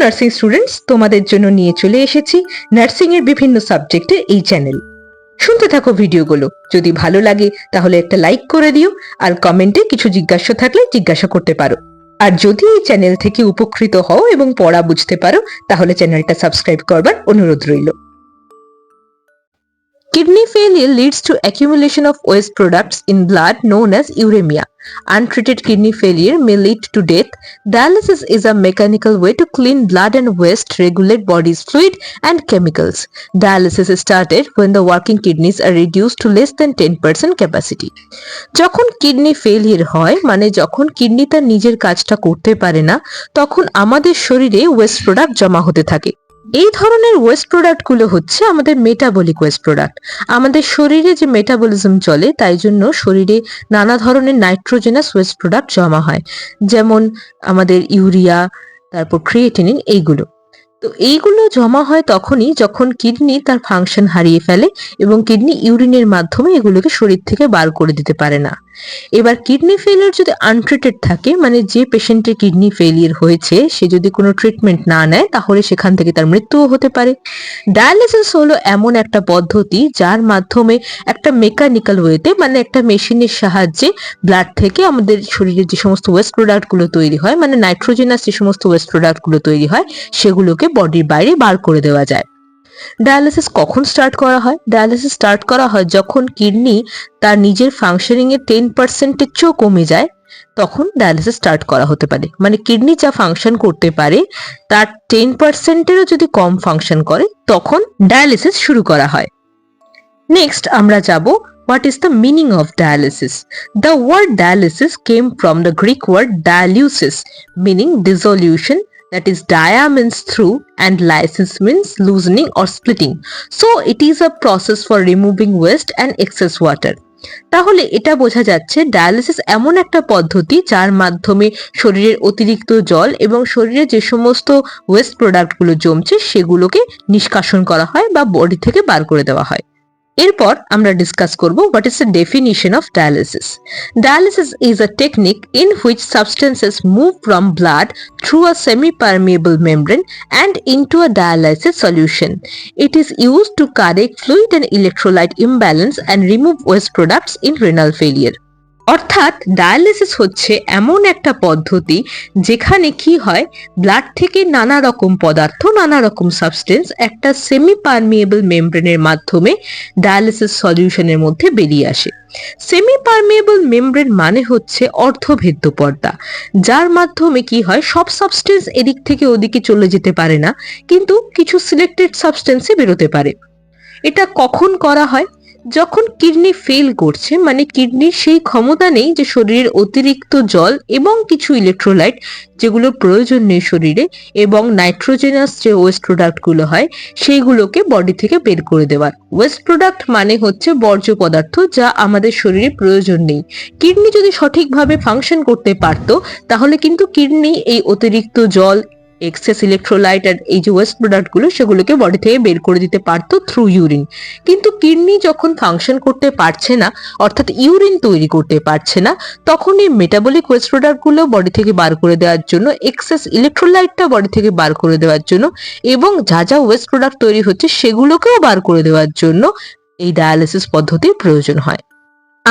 Nursing students, তোমাদের জন্য নিয়ে চলে এসেছি নার্সিং এর বিভিন্ন সাবজেক্টের এই চ্যানেল। শুনতে থাকো ভিডিওগুলো। যদি ভালো লাগে তাহলে একটা লাইক করে দিও, আর কমেন্টে কিছু জিজ্ঞাসা থাকলে জিজ্ঞাসা করতে পারো। আর যদি এই চ্যানেল থেকে উপকৃত হও এবং পড়া বুঝতে পারো তাহলে চ্যানেলটা সাবস্ক্রাইব করবার অনুরোধ রইল। Kidney failure leads to accumulation of waste products in blood known as uremia. Untreated kidney failure may lead to death. Dialysis is a mechanical way to clean blood and waste, regulate body's fluid and chemicals. Dialysis is started when the working kidneys are reduced to less than 10% capacity. যখন kidney failure হয়, মানে যখন kidney তার নিজের কাজটা করতে পারে না, তখন আমাদের শরীরে ওয়েস্ট প্রোডাক্ট জমা হতে থাকে। এই ধরনের ওয়েস্ট প্রোডাক্ট গুলো হচ্ছে আমাদের মেটাবলিক ওয়েস্ট প্রোডাক্ট। আমাদের শরীরে যে মেটাবলিজম চলে, তাই জন্য শরীরে নানা ধরনের নাইট্রোজেনাস ওয়েস্ট প্রোডাক্ট জমা হয়, যেমন আমাদের ইউরিয়া, তারপর ক্রিয়েটিনিন, এইগুলো। তো এইগুলো জমা হয় তখনই যখন কিডনি তার ফাংশন হারিয়ে ফেলে এবং কিডনি ইউরিনের মাধ্যমে এগুলোকে শরীর থেকে বার করে দিতে পারে না। এবার কিডনি ফেলিয়ার যদি আনট্রিটেড থাকে, মানে যে পেশেন্টের কিডনি ফেলিয়ার হয়েছে সে যদি কোনো ট্রিটমেন্ট না নেয়, তাহলে সেখান থেকে তার মৃত্যুও হতে পারে। ডায়ালিসিস হলো এমন একটা পদ্ধতি যার মাধ্যমে একটা মেকানিক্যাল ওয়েতে, মানে একটা মেশিনের সাহায্যে ব্লাড থেকে আমাদের শরীরে যে সমস্ত ওয়েস্ট প্রোডাক্টগুলো তৈরি হয়, মানে নাইট্রোজেনাস যে সমস্ত ওয়েস্ট প্রোডাক্টগুলো তৈরি হয়, সেগুলোকে বডির বাইরে বার করে দেওয়া যায়। ডায়ালিসিস কখন স্টার্ট করা হয়? ডায়ালিসিস স্টার্ট করা হয় যখন কিডনি তার নিজের ফাংশনিং এর 10%-এর চেয়েও কমে যায়, তখন ডায়ালিসিস স্টার্ট করা হতে পারে। মানে কিডনি যা ফাংশন করতে পারে তার 10%-এরও যদি কম ফাংশন করে, তখন ডায়ালিসিস শুরু করা হয়। নেক্সট আমরা যাব what is the meaning of dialysis. The word dialysis came from the Greek word dialysis, meaning dissolution. That is, dia means through and lysis means loosening or splitting. So it is a process for removing waste and excess water. তাহলে এটা বোঝা যাচ্ছে dialysis এমন একটা পদ্ধতি যার মাধ্যমে শরীরের অতিরিক্ত জল এবং শরীরে যে সমস্ত ওয়েস্ট প্রোডাক্টগুলো জমছে সেগুলোকে নিষ্কাশন করা হয় বা বডি থেকে বার করে দেওয়া হয়। এরপর আমরা ডিসকাস করব what is the definition of dialysis. Dialysis is a technique in which substances move from blood through a semi-permeable membrane and into a dialysis solution. It is used to correct fluid and electrolyte imbalance and remove waste products in renal failure. অর্থাৎ dialysis হচ্ছে এমন একটা পদ্ধতি যেখানে কি হয়, blood থেকে নানা রকম পদার্থ, নানা রকম সাবস্টেন্স একটা সেমি পারমিয়েবল মেমব্রেনের মাধ্যমে ডায়ালিসিস সলিউশনের মধ্যে বেরিয়ে আসে। সেমি পারমিয়েবল মেমব্রেন মানে হচ্ছে অর্ধভেদ্য পর্দা, যার মাধ্যমে কি হয়, সব সাবস্টেন্স এদিক থেকে ওদিকে চলে যেতে পারে না, কিন্তু কিছু সিলেক্টেড সাবস্টেন্সই বেরোতে পারে। এটা কখন করা হয়? যখন কিডনি ফেল করছে, মানে কিডনির সেই ক্ষমতা নেই যে শরীরের অতিরিক্ত জল এবং কিছু ইলেকট্রোলাইট যেগুলো প্রয়োজন নেই শরীরে, এবং নাইট্রোজেনাস যে ওয়েস্ট প্রোডাক্ট গুলো হয় সেইগুলোকে বডি থেকে বের করে দেওয়ার। ওয়েস্ট প্রোডাক্ট মানে হচ্ছে বর্জ্য পদার্থ যা আমাদের শরীরে প্রয়োজন নেই। কিডনি যদি সঠিকভাবে ফাংশন করতে পারতো তাহলে কিন্তু কিডনি এই অতিরিক্ত জল, এক্সেস ইলেকট্রোলাইট আর এই যে ওয়েস্ট প্রোডাক্ট গুলো সেগুলোকে বডি থেকে বের করে দিতে পারতো থ্রু ইউরিন। কিন্তু কিডনি যখন ফাংশন করতে পারছে না, অর্থাৎ ইউরিন তৈরি করতে পারছে না, তখন এই মেটাবলিক ওয়েস্ট প্রোডাক্ট গুলো বডি থেকে বার করে দেওয়ার জন্য, এক্সেস ইলেকট্রোলাইটটা বডি থেকে বার করে দেওয়ার জন্য এবং যা যা ওয়েস্ট প্রোডাক্ট তৈরি হচ্ছে সেগুলোকেও বার করে দেওয়ার জন্য এই ডায়ালিসিস পদ্ধতির প্রয়োজন হয়।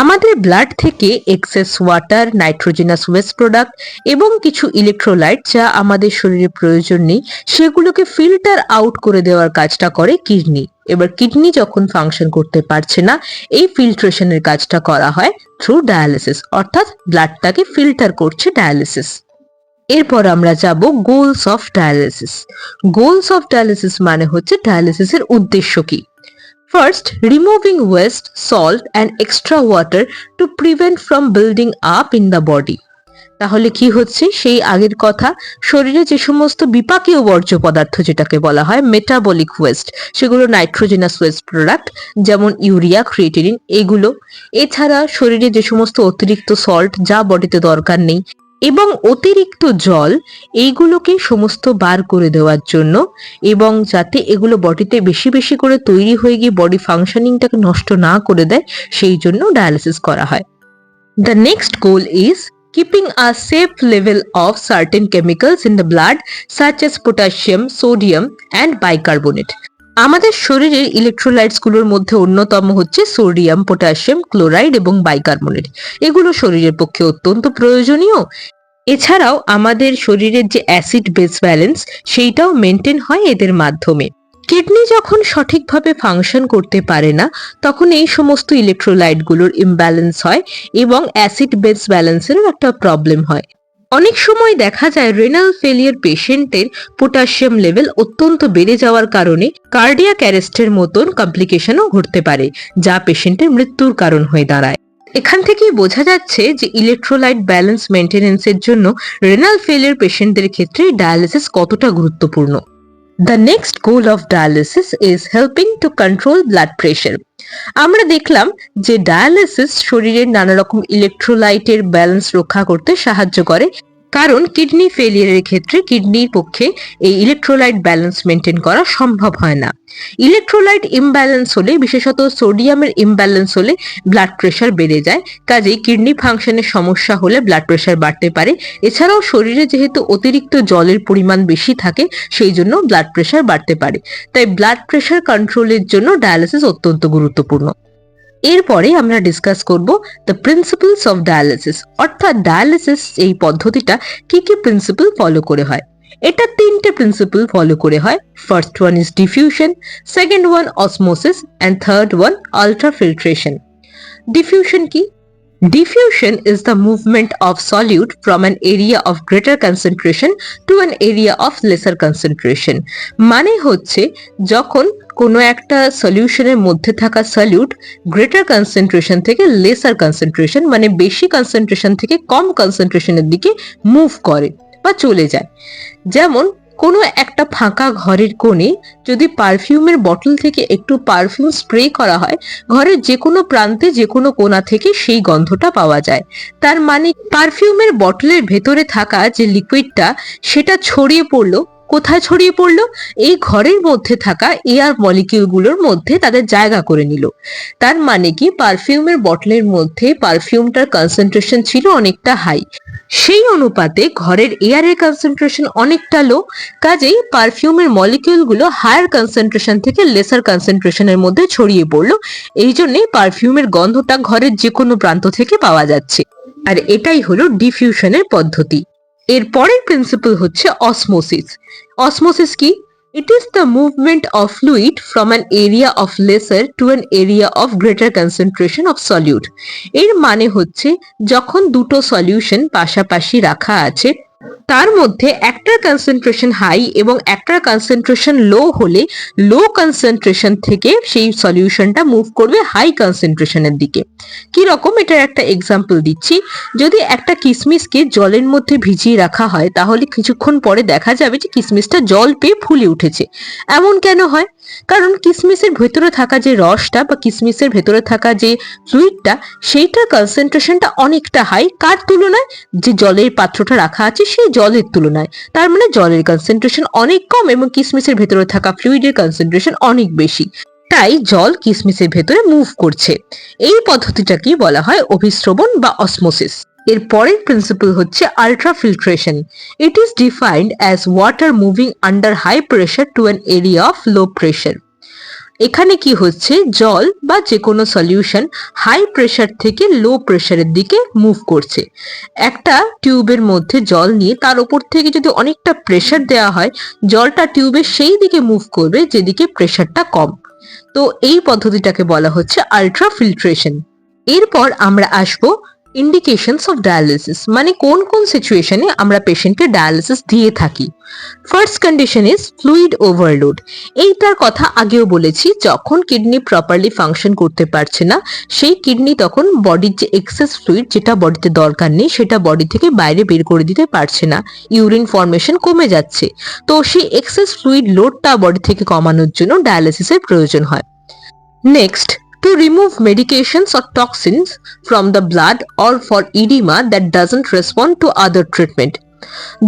আমাদের ব্লাড থেকে excess water, nitrogenous waste product এবং কিছু ইলেকট্রোলাইট যা আমাদের শরীরে প্রয়োজন নেই সেগুলোকে ফিল্টার আউট করে দেওয়ার কাজটা করে কিডনি। এবার কিডনি যখন ফাংশন করতে পারছে না, এই ফিল্ট্রেশনের কাজটা করা হয় থ্রু ডায়ালিসিস, অর্থাৎ ব্লাডটাকে ফিল্টার করছে ডায়ালিসিস। এরপর আমরা যাব goals of dialysis. Goals of dialysis মানে হচ্ছে ডায়ালিসিসের উদ্দেশ্য কি। First, removing waste, salt and extra water to prevent from building up in the body. তাহলে কি হচ্ছে, সেই আগের কথা, শরীরে যে সমস্ত বিপাকীয় বর্জ্য পদার্থ যেটাকে বলা হয় মেটাবলিক ওয়েস্ট, সেগুলো নাইট্রোজেনাস ওয়েস্ট প্রোডাক্ট যেমন ইউরিয়া, ক্রিয়েটিনিন, এগুলো। এছাড়া শরীরে যে সমস্ত অতিরিক্ত সল্ট যা বডিতে দরকার নেই এবং অতিরিক্ত জল, এইগুলোকে সমস্ত বার করে দেওয়ার জন্য এবং যাতে এগুলো বডিতে বেশি বেশি করে তৈরি হয়ে গিয়ে বডি ফাংশনিংটাকে নষ্ট না করে দেয়, সেই জন্য ডায়ালিসিস করা হয়। The next goal is keeping a safe level of certain chemicals in the blood such as potassium, sodium and bicarbonate. আমাদের শরীরের ইলেকট্রোলাইটস গুলোর মধ্যে অন্যতম হচ্ছে সোডিয়াম, পটাশিয়াম, ক্লোরাইড এবং বাইকার্বনেট। এগুলো শরীরের পক্ষে অত্যন্ত প্রয়োজনীয়। এছাড়াও আমাদের শরীরের যে অ্যাসিড বেস ব্যালেন্স সেইটাও মেনটেন হয় এদের মাধ্যমে। কিডনি যখন সঠিকভাবে ফাংশন করতে পারে না তখন এই সমস্ত ইলেকট্রোলাইট গুলোর ইমব্যালেন্স হয় এবং অ্যাসিড বেস ব্যালেন্সেরও একটা প্রবলেম হয়। অনেক সময় দেখা যায় রেনাল ফেলিয়ার পেশেন্টের পটাশিয়াম লেভেল অত্যন্ত বেড়ে যাওয়ার কারণে কার্ডিয়াক অ্যারেস্টের মতন কমপ্লিকেশনও ঘটতে পারে, যা পেশেন্টের মৃত্যুর কারণ হয়ে দাঁড়ায়। এখান থেকেই বোঝা যাচ্ছে যে ইলেকট্রোলাইট ব্যালেন্স মেনটেনেন্সের জন্য রেনাল ফেলিয়ার পেশেন্টদের ক্ষেত্রে ডায়ালিসিস কতটা গুরুত্বপূর্ণ। The next goal of dialysis is helping to control blood pressure. আমরা দেখলাম যে ডায়ালিসিস শরীরের নানা রকম ইলেকট্রোলাইটের ব্যালেন্স রক্ষা করতে সাহায্য করে, কারণ কিডনি ফেলিয়ারের ক্ষেত্রে কিডনির পক্ষে এই ইলেকট্রোলাইট ব্যালেন্স মেনটেন করা সম্ভব হয় না। ইলেকট্রোলাইট ইমব্যালেন্স হলে, বিশেষত সোডিয়ামের ইমব্যালেন্স হলে ব্লাড প্রেশার বেড়ে যায়। কাজেই কিডনি ফাংশনের সমস্যা হলে ব্লাড প্রেশার বাড়তে পারে। এছাড়াও শরীরে যেহেতু অতিরিক্ত জলের পরিমাণ বেশি থাকে সেই জন্য ব্লাড প্রেশার বাড়তে পারে। তাই ব্লাড প্রেশার কন্ট্রোলের জন্য ডায়ালিসিস অত্যন্ত গুরুত্বপূর্ণ। এরপরে আমরা ডিসকাস করব দ্য প্রিন্সিপলস অফ ডায়ালিসিস, অর্থাৎ ডায়ালিসিস এই পদ্ধতিটা কি কি প্রিন্সিপল ফলো করে হয়। এটা তিনটে প্রিন্সিপল ফলো করে হয়। First one is diffusion, second one osmosis and third one ultrafiltration. Diffusion কি? Diffusion is the movement of solute from an area of greater concentration to an area of lesser concentration. মানে হচ্ছে যখন কোনো একটা সলিউশনের মধ্যে থাকা সলিউট গ্রেটার কনসেন্ট্রেশন থেকে laser concentration, মানে বেশি কনসেন্ট্রেশন থেকে কম কনসেন্ট্রেশনের দিকে মুভ করে বা চলে যায়। যেমন কোনো একটা ফাঁকা ঘরের কোণে যদি পারফিউমের বটল থেকে একটু পারফিউম স্প্রে করা হয়, ঘরের যে কোনো প্রান্তে যে কোনো কোণা থেকে সেই গন্ধটা পাওয়া যায়। তার মানে পারফিউমের বটলের ভেতরে থাকা যে লিকুইডটা সেটা ছড়িয়ে পড়লো। কোথায় ছড়িয়ে পড়লো? এই ঘরের মধ্যে থাকা এয়ার মলিকিউলগুলোর মধ্যে তাদের জায়গা করে নিল। তার মানে কি পারফিউমের বটলের মধ্যে পারফিউমটার কনসেন্ট্রেশন ছিল অনেকটা হাই, সেই অনুপাতে ঘরের এয়ারের কনসেন্ট্রেশন অনেকটা লো। কাজেই পারফিউমের মলিকিউলগুলো হায়ার কনসেন্ট্রেশন থেকে লেসার কনসেন্ট্রেশনের মধ্যে ছড়িয়ে পড়লো। এই জন্যই পারফিউমের গন্ধটা ঘরের যে কোনো প্রান্ত থেকে পাওয়া যাচ্ছে। আর এটাই হলো ডিফিউশনের পদ্ধতি। এর পরের প্রিন্সিপল হচ্ছে অসমোসিস। অসমোসিস কি? It is the movement of fluid from an area of lesser to an area of greater concentration of solute. এর মানে হচ্ছে যখন দুটো সলিউশন পাশাপাশি রাখা আছে তার মধ্যে একটার কনসেন্ট্রেশন হাই এবং একটার কনসেন্ট্রেশন লো হলে লো কনসেন্ট্রেশন থেকে সেই সলিউশনটা মুভ করবে হাই কনসেন্ট্রেশনের দিকে। কি রকম? এটার একটা এক্সাম্পল দিচ্ছি। যদি একটা কিশমিশকে জলের মধ্যে ভিজিয়ে রাখা হয় তাহলে কিছুক্ষণ পরে দেখা যাবে যে কিশমিশটা জল পেয়ে ফুলে উঠেছে। এমন কেন হয়? কারণ কিশমিশের ভেতরে থাকা যে রসটা বা কিশমিশের ভেতরে থাকা যে ফ্লুইডটা সেইটার কনসেন্ট্রেশনটা অনেকটা হাই। কার তুলনায়? যে জলের পাত্রটা রাখা আছে সেই জলের তুলনায়। তার মানে জলের কনসেন্ট্রেশন অনেক কম এবং কিশমিশের ভেতরে থাকা ফ্লুইডের কনসেন্ট্রেশন অনেক বেশি। তাই জল কিশমিশের ভেতরে মুভ করছে। এই পদ্ধতিটাকে বলা হয় অভিস্রবণ বা অসমোসিস। এর পরের প্রিন্সিপল হচ্ছে ultrafiltration. It is defined as water moving under high pressure to an area of low pressure. এখানে কি হচ্ছে? জল বা যে কোনো সলিউশন হাই প্রেশার থেকে লো প্রেশারের দিকে মুভ করছে। একটা টিউবের মধ্যে জল নিয়ে তার উপর থেকে যদি অনেকটা প্রেশার দেওয়া হয়, জলটা টিউবের সেই দিকে মুভ করবে যেদিকে প্রেশারটা কম। তো এই পদ্ধতিটাকে বলা হচ্ছে আল্ট্রাফিল্ট্রেশন। এরপর আমরা আসবো ইন্ডিকেশনস অফ ডায়ালিসিস, মানে কোন কোন সিচুয়েশনে আমরা পেশেন্টকে ডায়ালিসিস দিয়ে থাকি। First condition is fluid overload. এইটার কথা আগেও বলেছি, যখন কিডনি প্রপারলি ফাংশন করতে পারছে না সেই কিডনি তখন বডির যে এক্সেস ফ্লুইড যেটা বডিতে দরকার নেই সেটা বডি থেকে বাইরে বের করে দিতে পারছে না, ইউরিন ফর্মেশন কমে যাচ্ছে। তো সেই এক্সেস ফ্লুইড লোডটা বডি থেকে কমানোর জন্য ডায়ালিসিসের প্রয়োজন হয়। Next, to remove medications or toxins from the blood or for edema that doesn't respond to other treatment.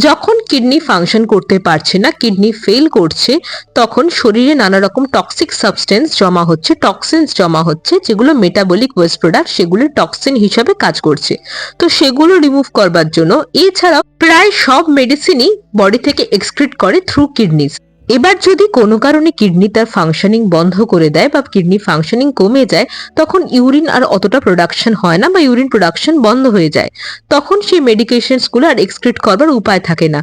যখন কিডনি ফাংশন করতে পারছে না, কিডনি ফেল করছে, তখন শরীরে নানা রকম টক্সিক সাবস্টেন্স জমা হচ্ছে, টক্সিনস জমা হচ্ছে, যেগুলো মেটাবলিক ওয়েস্ট প্রোডাক্ট, সেগুলো টক্সিন হিসাবে কাজ করছে। তো সেগুলো রিমুভ করবার জন্য এছাড়াও প্রায় সব মেডিসিনই বডি থেকে এক্সক্রিট করে থ্রু কিডনিস। এবার যদি কোনো কারণে কিডনি তার ফাংশনিং বন্ধ করে দেয় বা কিডনি ফাংশনিং কমে যায়, তখন ইউরিন আর অতটা প্রোডাকশন হয় না বা ইউরিন প্রোডাকশন বন্ধ হয়ে যায়, তখন সেই মেডিকেশনস গুলো আর এক্সক্রিট করবার উপায় থাকে না।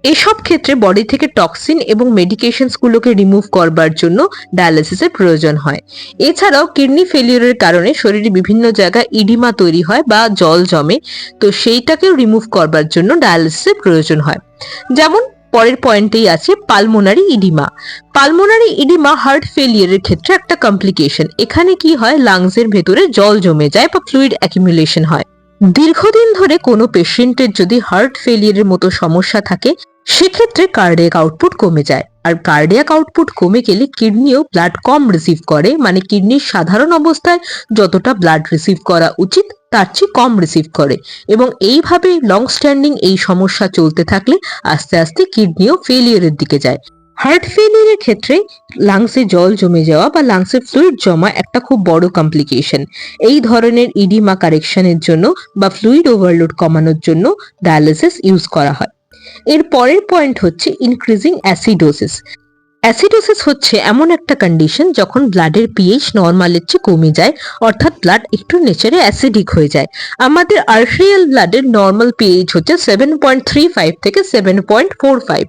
এসব ক্ষেত্রে বডি থেকে টক্সিন এবং মেডিকেশনস গুলোকে রিমুভ করবার জন্য ডায়ালিসিসের প্রয়োজন হয়। এছাড়াও কিডনি ফেলিওরের কারণে শরীরে বিভিন্ন জায়গায় ইডিমা তৈরি হয় বা জল জমে, তো সেইটাকেও রিমুভ করবার জন্য ডায়ালিসিসের প্রয়োজন হয়। যেমন পরের পয়েন্টেই আছে pulmonary edema. Pulmonary edema heart ফেলিয়ারের ক্ষেত্রে একটা কমপ্লিকেশন। এখানে কি হয়, লাংসের ভেতরে জল জমে যায় বা ফ্লুইড অ্যাকুমুলেশন হয়। দীর্ঘদিন ধরে কোনো পেশেন্টের যদি হার্ট ফেলিয়ারের মতো সমস্যা থাকে, সেক্ষেত্রে কার্ডিয়াক আউটপুট কমে যায়, আর কার্ডিয়াক আউটপুট কমে গেলে কিডনিও ব্লাড কম রিসিভ করে, মানে কিডনির সাধারণ অবস্থায় যতটা ব্লাড রিসিভ করা উচিত তার চেয়ে কম রিসিভ করে, এবং এইভাবে লং স্ট্যান্ডিং এই সমস্যা চলতে থাকলে আস্তে আস্তে কিডনিও ফেলিয়ারের দিকে যায়। হার্ট ফেলিয়ারের ক্ষেত্রে লাংসে জল জমে যাওয়া বা লাংসে ফ্লুইড জমা একটা খুব বড় কমপ্লিকেশন। এই ধরনের ইডিমা কারেকশনের জন্য বা ফ্লুইড ওভারলোড কমানোর জন্য ডায়ালিসিস ইউজ করা হয়। এর পরের পয়েন্ট হচ্ছে ইনক্রিজিং অ্যাসিডোসিস। অ্যাসিডোসিস হচ্ছে এমন একটা কন্ডিশন যখন ব্লাডের পিএইচ নর্মালের চেয়ে কমে যায়, অর্থাৎ ব্লাড একটু নেচারে অ্যাসিডিক হয়ে যায়। আমাদের আর্টেরিয়াল ব্লাডের নর্মাল পিএইচ হচ্ছে 7.35 থেকে 7.45।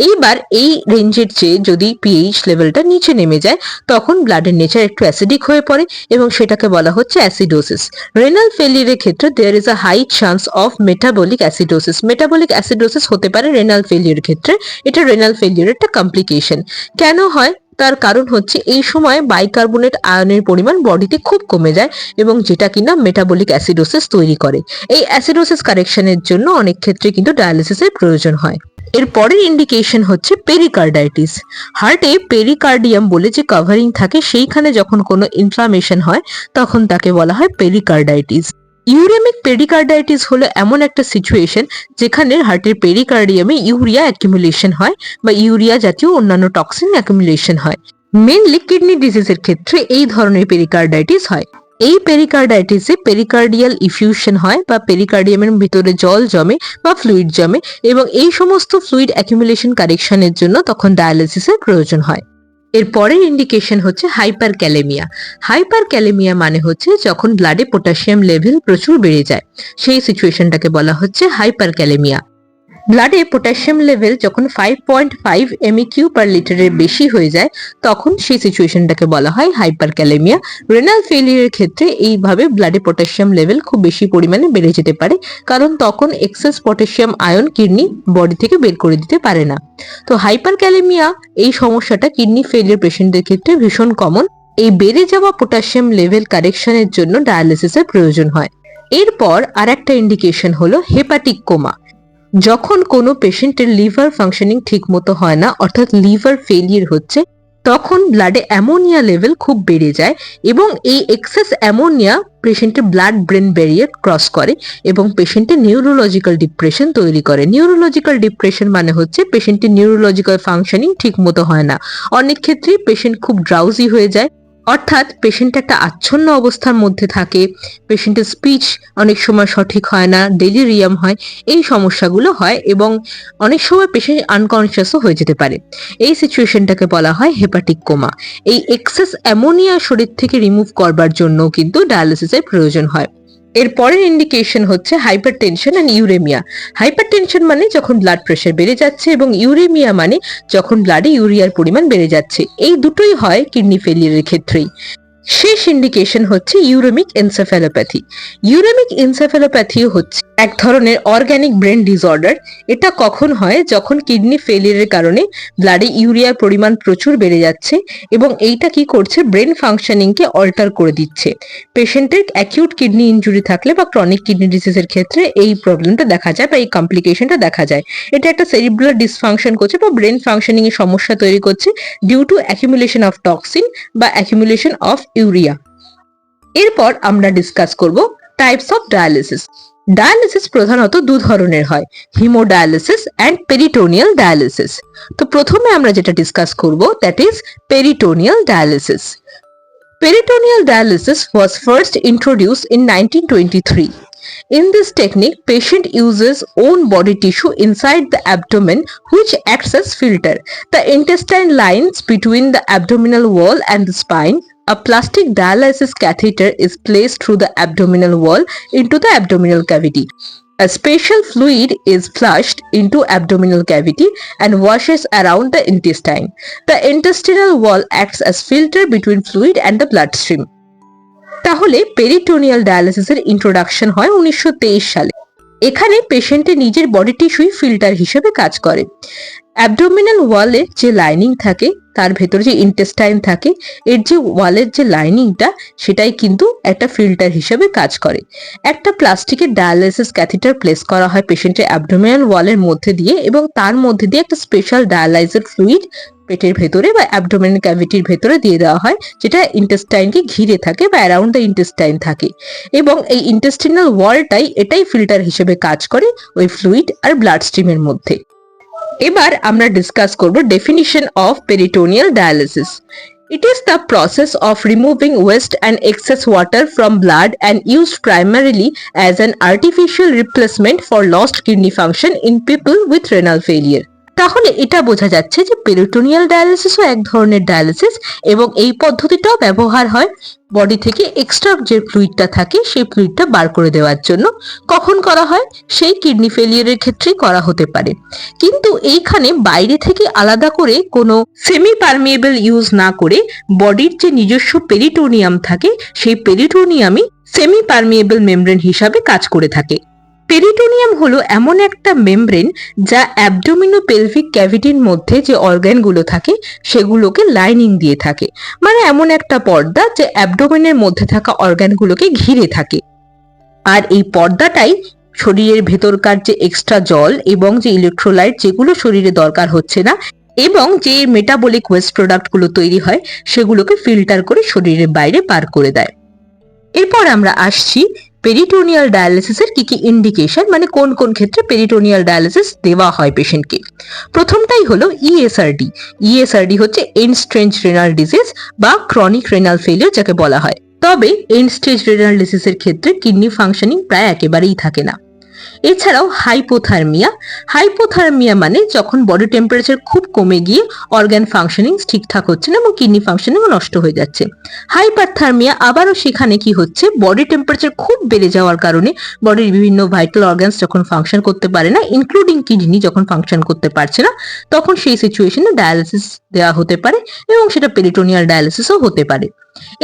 এইবার এই রেঞ্জের চেয়ে যদি পিএইচ লেভেলটা নিচে নেমে যায়, তখন ব্লাডের নেচার একটু অ্যাসিডিক হয়ে পড়ে এবং সেটাকে বলা হচ্ছে অ্যাসিডোসিস। রেনাল ফেলিয়ারের ক্ষেত্রে there is a high chance of metabolic acidosis. Metabolic acidosis হতে পারে রেনাল ফেলিয়ারের ক্ষেত্রে। এটা রেনাল ফেলিয়ারের একটা কমপ্লিকেশন। কেন হয়, তার কারণ হচ্ছে এই সময় বাইকার্বনেট আয়নের পরিমাণ বডিতে খুব কমে যায় এবং যেটা কিনা মেটাবলিক অ্যাসিডোসিস তৈরি করে। এই অ্যাসিডোসিস কারেকশনের জন্য অনেক ক্ষেত্রে কিন্তু ডায়ালিসিসের প্রয়োজন হয়। এর পরের ইন্ডিকেশন হচ্ছে পেরিকার্ডাইটিস। হার্টে পেরিকার্ডিয়াম বলে যে কভারিং থাকে, সেইখানে যখন কোনো ইনফ্লামেশন হয় তখন তাকে বলা হয় পেরিকার্ডাইটিস। ইউরেমিক পেরিকার্ডাইটিস হলো এমন একটা সিচুয়েশন যেখানে হার্টের পেরিকার্ডিয়ামে ইউরিয়া অ্যাকুমুলেশন হয় বা ইউরিয়া জাতীয় অন্যান্য টক্সিন অ্যাকুমুলেশন হয়। মেনলি কিডনি ডিজিজের ক্ষেত্রে এই ধরনের পেরিকার্ডাইটিস হয়। এই পেরিকার্ডাইটিসে পেরিকার্ডিয়াল ইফিউশন হয় বা পেরিকার্ডিয়ামের ভিতরে জল জমে বা ফ্লুইড জমে, এবং এই সমস্ত ফ্লুইড অ্যাকুমুলেশন কারেকশনের জন্য তখন ডায়ালিসিসের প্রয়োজন হয়। এর পরের ইন্ডিকেশন হচ্ছে হাইপার ক্যালেমিয়া। হাইপার ক্যালেমিয়া মানে হচ্ছে যখন ব্লাডে পটাশিয়াম লেভেল প্রচুর বেড়ে যায়, সেই সিচুয়েশনটাকে বলা হচ্ছে হাইপার ক্যালেমিয়া। ব্লাডে পটাশিয়াম লেভেল যখন 5.5 MEQ পার লিটারের বেশি হয়ে যায়, তখন সেই সিচুয়েশনটাকে বলা হয় হাইপার ক্যালেমিয়া। রেনাল ফেলিয়ারের ক্ষেত্রে এইভাবে ব্লাডে পটাশিয়াম লেভেল খুব বেশি পরিমাণে বেড়ে যেতে পারে, কারণ তখন excess potassium ion kidney body থেকে বের করে দিতে পারে না। তো হাইপার ক্যালেমিয়া এই সমস্যাটা কিডনি ফেলিয়ার পেশেন্টদের ক্ষেত্রে ভীষণ কমন। এই বেড়ে যাওয়া পটাশিয়াম লেভেল কারেকশনের জন্য ডায়ালিসিসের প্রয়োজন হয়। এরপর আর একটা ইন্ডিকেশন হলো হেপাটিক কোমা। যখন কোনো পেশেন্টের লিভার ফাংশনিং ঠিক মতো হয় না, অর্থাৎ লিভার ফেলিয়ার হচ্ছে, তখন ব্লাডে অ্যামোনিয়া লেভেল খুব বেড়ে যায় এবং এই এক্সেস অ্যামোনিয়া পেশেন্টের ব্লাড ব্রেন ব্যারিয়ার ক্রস করে এবং পেশেন্টের নিউরোলজিক্যাল ডিপ্রেশন তৈরি করে। নিউরোলজিক্যাল ডিপ্রেশন মানে হচ্ছে পেশেন্টের নিউরোলজিক্যাল ফাংশনিং ঠিক মতো হয় না। অনেক ক্ষেত্রেই পেশেন্ট খুব ড্রাউজি হয়ে যায়, অর্থাৎ পেশেন্ট একটা আচ্ছন্ন অবস্থার মধ্যে থাকে, পেশেন্টের স্পিচ অনেক সময় সঠিক হয় না, ডেলিরিয়াম হয়, এই সমস্যাগুলো হয় এবং অনেক সময় পেশেন্ট আনকনসিয়াসও হয়ে যেতে পারে। এই সিচুয়েশনটাকে বলা হয় হেপাটিক কোমা। এই এক্সেস অ্যামোনিয়া শরীর থেকে রিমুভ করবার জন্য কিন্তু ডায়ালিসিসের প্রয়োজন হয়। এর পরের ইন্ডিকেশন হচ্ছে হাইপারটেনশন এন্ড ইউরেমিয়া। হাইপারটেনশন মানে যখন ব্লাড প্রেশার বেড়ে যাচ্ছে, এবং ইউরেমিয়া মানে যখন ব্লাডে ইউরিয়ার পরিমাণ বেড়ে যাচ্ছে। এই দুটোই হয় কিডনি ফেলিয়ারের ক্ষেত্রেই। শেষ ইন্ডিকেশন হচ্ছে ইউরেমিক এনসেফ্যালোপ্যাথি। ইউরেমিক এনসেফ্যালোপ্যাথি হচ্ছে এক ধরনের অর্গানিক ব্রেন ডিসঅর্ডার। এটা কখন হয়, যখন কিডনি ফেলিয়ারের কারণে ব্লাডে ইউরিয়ার পরিমাণ প্রচুর বেড়ে যাচ্ছে এবং এইটা কি করছে, ব্রেন ফাংশনিং কে অল্টার করে দিচ্ছে। পেশেন্টের অ্যাকিউট কিডনি ইনজুরি থাকলে বা ক্রনিক কিডনি ডিজিজের ক্ষেত্রে এই প্রবলেমটা দেখা যায় বা এই কমপ্লিকেশনটা দেখা যায়। এটা একটা সেরিব্রাল ডিসফাংশন করছে বা ব্রেন ফাংশনিং এর সমস্যা তৈরি করছে due to accumulation of toxin বা অ্যাকুমুলেশন অফ ইউরিয়া। এরপর আমরা ডিসকাস করব টাইপস অফ ডায়ালিসিস। ডায়ালিসিস প্রধানত দু ধরনের হয়, হিমোডায়ালিসিস অ্যান্ড পেরিটোনিয়াল ডায়ালিসিস। তো প্রথমে আমরা যেটা ডিসকাস করব that is peritoneal dialysis. Peritoneal dialysis was first introduced in 1923. In this technique, patient uses own body tissue inside the abdomen which acts as filter. The intestine lines between the abdominal wall and the spine. A plastic dialysis catheter is placed through the abdominal wall into the abdominal cavity. A special fluid is flushed into abdominal cavity and washes around the intestine. The intestinal wall acts as filter between fluid and the bloodstream. তাহলে peritoneal ডায়ালিসিসের introduction হয় 1923 সালে। এখানে পেশেন্টের নিজের body টিস্যুই filter হিসেবে কাজ করে। Abdominal ওয়ালের যে লাইনিং থাকে, তার ভেতরে যে ইন্টেস্টাইন থাকে, এর যে ওয়ালের যে লাইনিংটা সেটাই কিন্তু একটা ফিল্টার হিসেবে কাজ করে। একটা প্লাস্টিকের ডায়ালাইসিস ক্যাথেটার প্লেস করা হয় পেশেন্টের অ্যাবডোমিনাল ওয়ালের মধ্যে দিয়ে, এবং তার মধ্যে দিয়ে একটা স্পেশাল ডায়ালাইজার ফ্লুইড পেটের ভেতরে বা অ্যাবডোমিনাল ক্যাভিটির ভেতরে দিয়ে দেওয়া হয়, যেটা ইন্টেস্টাইনকে ঘিরে থাকে বা অ্যারাউন্ড দ্য ইন্টেস্টাইন থাকে, এবং এই ইন্টেস্টিনাল ওয়ালটাই এটাই ফিল্টার হিসেবে কাজ করে ওই ফ্লুইড আর ব্লাড স্ট্রিমের মধ্যে। এবার আমরা ডিসকাস করব definition of peritoneal dialysis. It is the process of removing waste and excess water from blood and used primarily as an artificial replacement for lost kidney function in people with renal failure. তাহলে এটা বোঝা যাচ্ছে যে peritoneal ডায়ালিসিসও এক ধরনের dialysis, এবং এই পদ্ধতিটাও ব্যবহার হয় বডি থেকে এক্সট্রা যে ফ্লুইডটা থাকে সেই ফ্লুইডটা বার করে দেওয়ার জন্য। কখন করা হয়? সেই কিডনি ফেলিয়ারের ক্ষেত্রেই করা হতে পারে, কিন্তু এইখানে বাইরে থেকে আলাদা করে কোনো সেমি পারমিয়েবল ইউজ না করে বডির যে নিজস্ব পেরিটোনিয়াম থাকে সেই পেরিটোনিয়ামই সেমি পারমিয়েবল মেমব্রেন হিসাবে কাজ করে থাকে। পেরিটোনিয়াম হলো এমন একটা মেমব্রেন যা অ্যাবডোমিনোপেলভিক ক্যাভিটির মধ্যে যে অর্গানগুলো থাকে সেগুলোকে লাইনিং দিয়ে থাকে, মানে এমন একটা পর্দা যে অ্যাবডোমেনের মধ্যে থাকা অর্গানগুলোকে ঘিরে থাকে। আর এই পর্দাটাই শরীরের ভেতরকার যে এক্সট্রা জল এবং যে ইলেকট্রোলাইট যেগুলো শরীরে দরকার হচ্ছে না এবং যে মেটাবলিক ওয়েস্ট প্রোডাক্টগুলো তৈরি হয় সেগুলোকে ফিল্টার করে শরীরের বাইরে পার করে দেয়। এরপর আমরা আসছি পেরিটোনিয়াল ডায়ালিসিসের কি কি ইন্ডিকেশন, মানে কোন কোন ক্ষেত্রে পেরিটোনিয়াল ডায়ালিসিস দেওয়া হয় পেশেন্টকে। প্রথমটাই হলো ইএসআরডি। ইএসআরডি হচ্ছে এন্ড স্টেজ রেনাল ডিজিজ বা ক্রনিক রেনাল ফেলিয়ার যাকে বলা হয়। তবে এন্ড স্টেজ রেনাল ডিজিজের ক্ষেত্রে কিডনি ফাংশনিং প্রায় একেবারেই থাকে না। এছাড়াও হাইপোথার্মিয়া। হাইপোথার্মিয়া মানে যখন বডি টেম্পারেচার খুব কমে গিয়ে অর্গান ফাংশনিং ঠিকঠাক হচ্ছে না এবং কিডনি ফাংশনিং নষ্ট হয়ে যাচ্ছে। হাইপারথার্মিয়া আবারও সেখানে কি হচ্ছে, বডি টেম্পারেচার খুব বেড়ে যাওয়ার কারণে বডির বিভিন্ন ভাইটাল অর্গানস যখন ফাংশন করতে পারে না, ইনক্লুডিং কিডনি যখন ফাংশন করতে পারছে না, তখন সেই সিচুয়েশনে ডায়ালিসিস দেওয়া হতে পারে এবং সেটা পেরিটোনিয়াল ডায়ালিসিসও হতে পারে।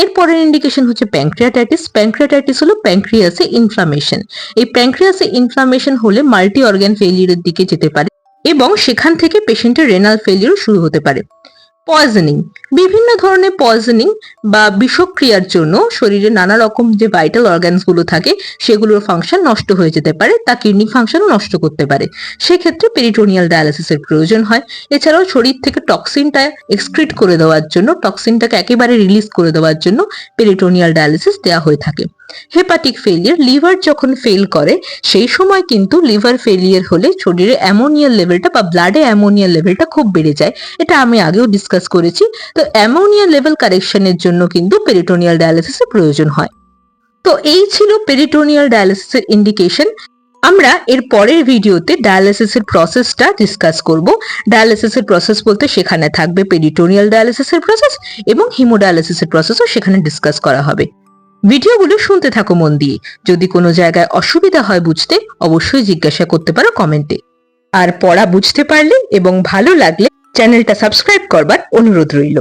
এরপরের ইন্ডিকেশন হচ্ছে প্যানক্রিয়াটাইটিস। প্যানক্রিয়াটাইটিস হলো প্যানক্রিয়াসে ইনফ্লামেশন। এই প্যানক্রিয়াসে ইনফ্লামেশন হলে মাল্টি অর্গান ফেলিয়ারের দিকে যেতে পারে এবং সেখান থেকে পেশেন্টের রেনাল ফেলিয়ার শুরু হতে পারে। পয়জনিং, বিভিন্ন ধরনের পয়জনিং বা বিষক্রিয়ার জন্য শরীরে নানা রকম যে ভাইটাল অর্গানস গুলো থাকে সেগুলোর ফাংশন নষ্ট হয়ে যেতে পারে, তা কিডনি ফাংশনও নষ্ট করতে পারে। সেক্ষেত্রে পেরিটোনিয়াল ডায়ালিসিসের প্রয়োজন হয়। এছাড়াও শরীর থেকে টক্সিনটা এক্সক্রিট করে দেওয়ার জন্য, টক্সিনটাকে একেবারে রিলিজ করে দেওয়ার জন্য পেরিটোনিয়াল ডায়ালিসিস দেওয়া হয়ে থাকে। হেপাটিক ফেলিয়ার, লিভার যখন ফেল করে সেই সময় কিন্তু লিভার ফেলিয়ার হলে শরীরে অ্যামোনিয়ার লেভেলটা বা ব্লাডে অ্যামোনিয়ার লেভেলটা খুব বেড়ে যায়, এটা আমি আগেও ডিসকাস করেছি। তো অ্যামোনিয়া লেভেল কারেকশনের জন্য কিন্তু পেরিটোনিয়াল ডায়ালিসিসের প্রয়োজন হয়। তো এই ছিল পেরিটোনিয়াল ডায়ালিসিসের ইন্ডিকেশন। আমরা এর পরের ভিডিওতে ডায়ালিসিসের প্রসেসটা ডিসকাস করব। ডায়ালিসিসের প্রসেস বলতে সেখানে থাকবে পেরিটোনিয়াল ডায়ালিসিসের প্রসেস এবং হিমোডায়ালিসিসের প্রসেসও সেখানে ডিসকাস করা হবে। ভিডিওগুলো শুনতে থাকো মন দিয়ে। যদি কোনো জায়গায় অসুবিধা হয় বুঝতে, অবশ্যই জিজ্ঞাসা করতে পারো কমেন্টে। আর পড়া বুঝতে পারলে এবং ভালো লাগলে চ্যানেলটা সাবস্ক্রাইব করবার অনুরোধ রইল।